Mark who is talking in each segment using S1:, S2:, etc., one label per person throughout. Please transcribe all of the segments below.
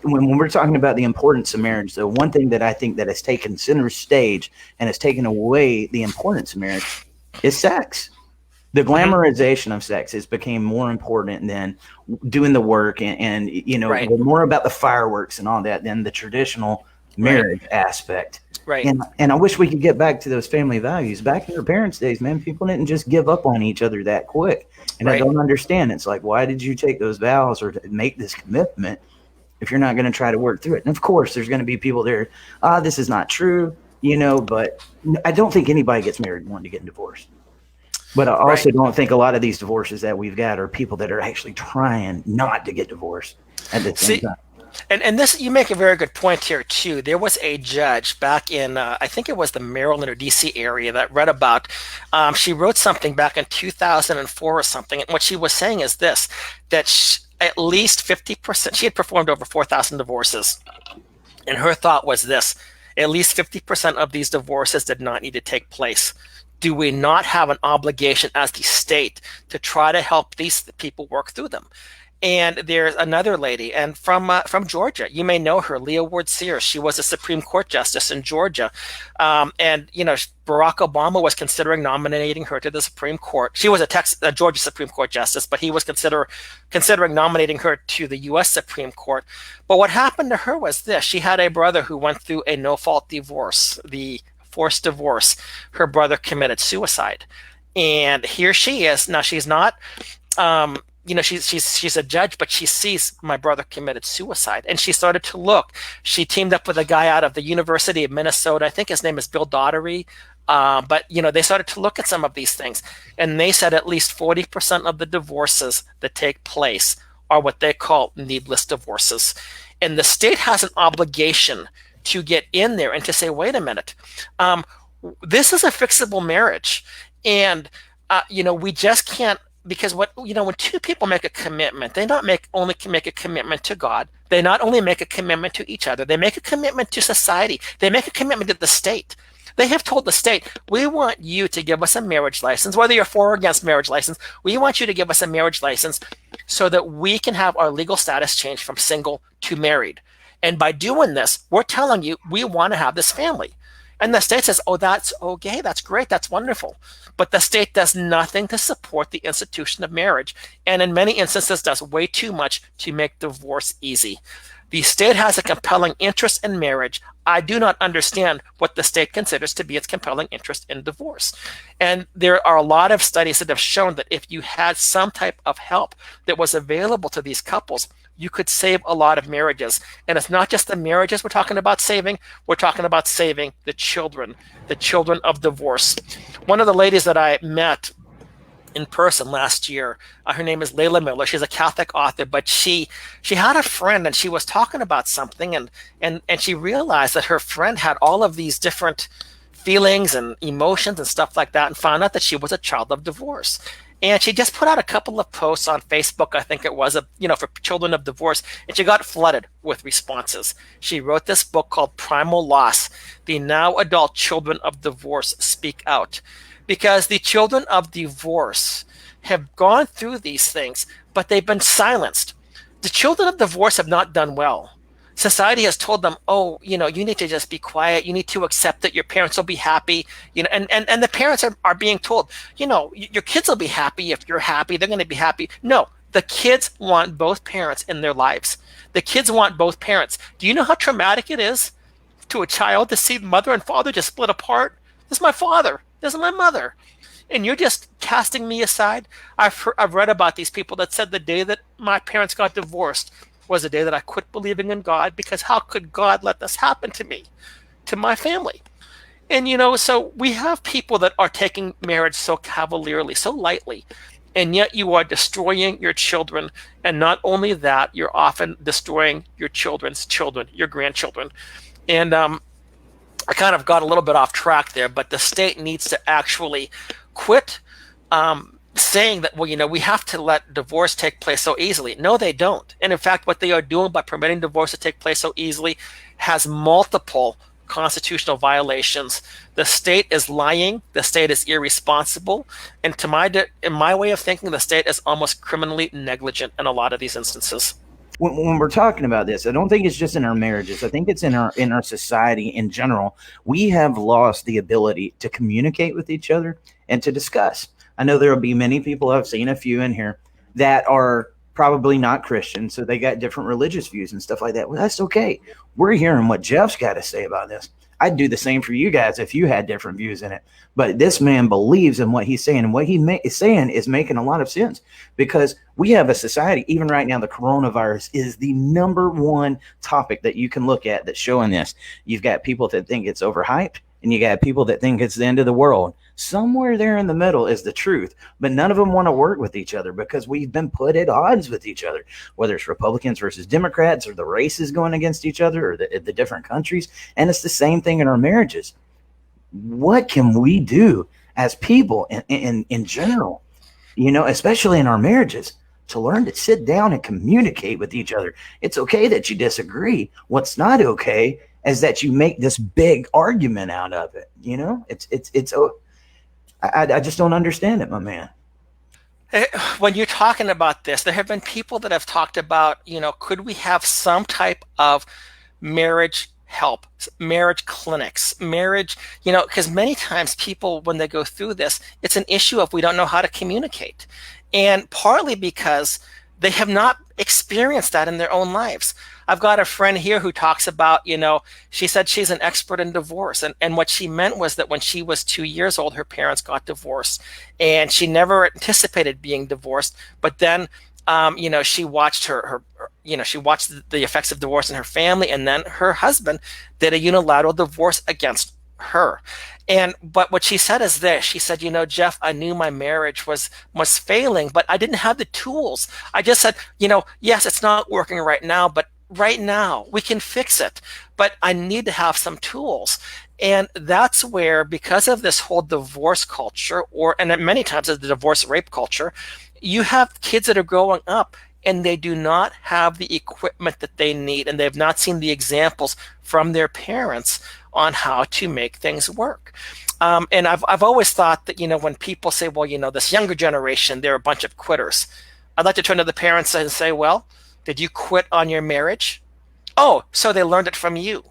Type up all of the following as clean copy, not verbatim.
S1: when we're talking about the importance of marriage, the one thing that I think that has taken center stage and has taken away the importance of marriage is sex. The
S2: Hmm.
S1: glamorization of sex has become more important than doing the work, and
S2: Right.
S1: more about the fireworks and all that than the traditional
S2: Right.
S1: marriage aspect.
S2: Right.
S1: And I wish we could get back to those family values. Back in our parents' days, man, people didn't just give up on each other that quick. And I
S2: Right.
S1: don't understand. It's like, why did you take those vows or make this commitment if you're not going to try to work through it? And of course, there's going to be people there, this is not true, but I don't think anybody gets married wanting to get divorced. But I
S2: Right.
S1: also don't think a lot of these divorces that we've got are people that are actually trying not to get divorced at the same
S2: See,
S1: time.
S2: and this, you make a very good point here too. There was a judge back in I think it was the Maryland or DC area that read about. She wrote something back in 2004 or something, and what she was saying is this: that at least 50%. She had performed over 4,000 divorces, and her thought was this: at least 50% of these divorces did not need to take place. Do we not have an obligation as the state to try to help these people work through them? And there's another lady, and from Georgia. You may know her, Leah Ward Sears. She was a Supreme Court justice in Georgia, and Barack Obama was considering nominating her to the Supreme Court. She was a Georgia Supreme Court justice, but he was considering nominating her to the U.S. Supreme Court. But what happened to her was this: she had a brother who went through a no-fault divorce, the forced divorce. Her brother committed suicide, and here she is now. She's not. She's a judge, but she sees my brother committed suicide, and she started to look. She teamed up with a guy out of the University of Minnesota. I think his name is Bill Daugherty. But they started to look at some of these things, and they said at least 40% of the divorces that take place are what they call needless divorces, and the state has an obligation to get in there and to say, wait a minute, this is a fixable marriage, and we just can't, because when two people make a commitment, they not make only make a commitment to God. They not only make a commitment to each other, they make a commitment to society. They make a commitment to the state. They have told the state, we want you to give us a marriage license, whether you're for or against marriage license. We want you to give us a marriage license so that we can have our legal status changed from single to married. And by doing this, we're telling you we want to have this family. And the state says, oh, that's okay, that's great, that's wonderful. But the state does nothing to support the institution of marriage, and in many instances does way too much to make divorce easy. The state has a compelling interest in marriage. I do not understand what the state considers to be its compelling interest in divorce. And there are a lot of studies that have shown that if you had some type of help that was available to these couples, you could save a lot of marriages. And it's not just the marriages we're talking about saving, we're talking about saving the children of divorce. One of the ladies that I met in person last year, her name is Layla Miller. She's a Catholic author, but she had a friend, and she was talking about something, and she realized that her friend had all of these different feelings and emotions and stuff like that, and found out that she was a child of divorce. And she just put out a couple of posts on Facebook, I think it was, for children of divorce, and she got flooded with responses. She wrote this book called Primal Loss: The Now Adult Children of Divorce Speak Out. Because the children of divorce have gone through these things, but they've been silenced. The children of divorce have not done well. Society has told them, oh, you need to just be quiet. You need to accept that your parents will be happy. And the parents are being told, your kids will be happy if you're happy. They're going to be happy. No, the kids want both parents in their lives. The kids want both parents. Do you know how traumatic it is to a child to see mother and father just split apart? This is my father. This is my mother. And you're just casting me aside. I've read about these people that said the day that my parents got divorced was the day that I quit believing in God, because how could God let this happen to me, to my family? And, so we have people that are taking marriage so cavalierly, so lightly, and yet you are destroying your children. And not only that, you're often destroying your children's children, your grandchildren. And I kind of got a little bit off track there, but the state needs to actually quit saying that, we have to let divorce take place so easily. No, they don't. And in fact, what they are doing by permitting divorce to take place so easily has multiple constitutional violations. The state is lying. The state is irresponsible. And in my way of thinking, the state is almost criminally negligent in a lot of these instances.
S1: when we're talking about this, I don't think it's just in our marriages. I think it's in our society in general. We have lost the ability to communicate with each other and to discuss. I know there will be many people, I've seen a few in here, that are probably not Christian, so they got different religious views and stuff like that. Well, that's okay. We're hearing what Jeff's got to say about this. I'd do the same for you guys if you had different views in it. But this man believes in what he's saying, and what he is saying is making a lot of sense, because we have a society, even right now, the coronavirus is the number one topic that you can look at that's showing this. You've got people that think it's overhyped, and you got people that think it's the end of the world. Somewhere there in the middle is the truth, but none of them want to work with each other because we've been put at odds with each other, whether it's Republicans versus Democrats or the races going against each other or the different countries. And it's the same thing in our marriages. What can we do as people in general, especially in our marriages, to learn to sit down and communicate with each other? It's okay that you disagree. What's not okay is that you make this big argument out of it. I just don't understand it, my man.
S2: When you're talking about this, there have been people that have talked about, could we have some type of marriage help, marriage clinics, marriage, because many times people, when they go through this, it's an issue of we don't know how to communicate. And partly because they have not experienced that in their own lives. I've got a friend here who talks about, she said she's an expert in divorce. And what she meant was that when she was 2 years old, her parents got divorced. And she never anticipated being divorced. But then, she watched she watched the effects of divorce in her family. And then her husband did a unilateral divorce against her. But what she said is this. She said, Jeff, I knew my marriage was failing, but I didn't have the tools. I just said, yes, it's not working right now, but right now we can fix it. But I need to have some tools. And that's where, because of this whole divorce culture, and many times the divorce rape culture, you have kids that are growing up and they do not have the equipment that they need, and they've not seen the examples from their parents on how to make things work. And I've always thought that, when people say, well, this younger generation, they're a bunch of quitters. I'd like to turn to the parents and say, well, did you quit on your marriage? Oh, so they learned it from you.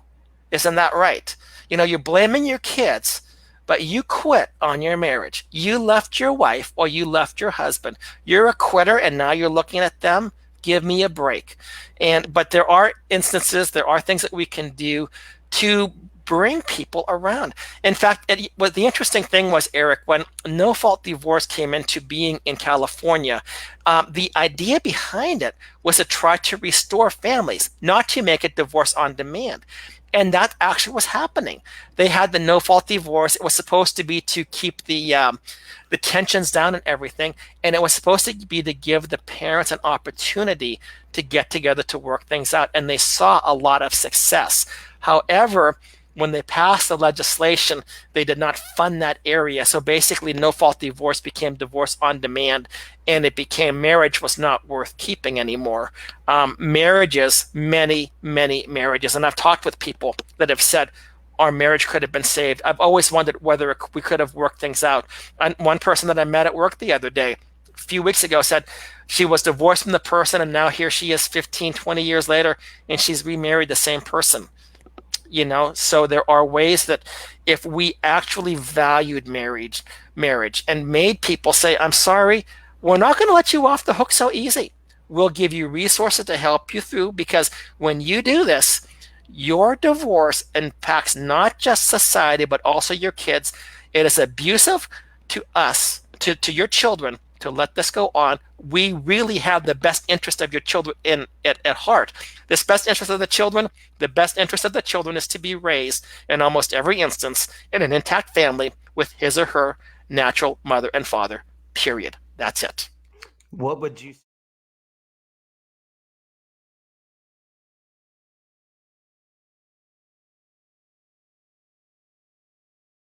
S2: Isn't that right? You're blaming your kids, but you quit on your marriage. You left your wife or you left your husband. You're a quitter, and now you're looking at them. Give me a break. But there are instances, there are things that we can do to bring people around. In fact, what the interesting thing was, Eric, when no-fault divorce came into being in California, the idea behind it was to try to restore families, not to make it divorce on demand. And that actually was happening. They had the no-fault divorce. It was supposed to be to keep the tensions down and everything. And it was supposed to be to give the parents an opportunity to get together to work things out. And they saw a lot of success. However, when they passed the legislation, they did not fund that area. So basically, no-fault divorce became divorce on demand, and it became marriage was not worth keeping anymore. Marriages, many, many marriages, and I've talked with people that have said, our marriage could have been saved. I've always wondered whether we could have worked things out. And one person that I met at work the other day, a few weeks ago, said she was divorced from the person, and now here she is 15, 20 years later, and she's remarried the same person. So there are ways that if we actually valued marriage and made people say, I'm sorry, we're not going to let you off the hook so easy. We'll give you resources to help you through, because when you do this, your divorce impacts not just society, but also your kids. It is abusive to us, to your children, to let this go on. We really have the best interest of your children at heart. This best interest of the children, the best interest of the children is to be raised in almost every instance in an intact family with his or her natural mother and father, period. That's it.
S1: What would you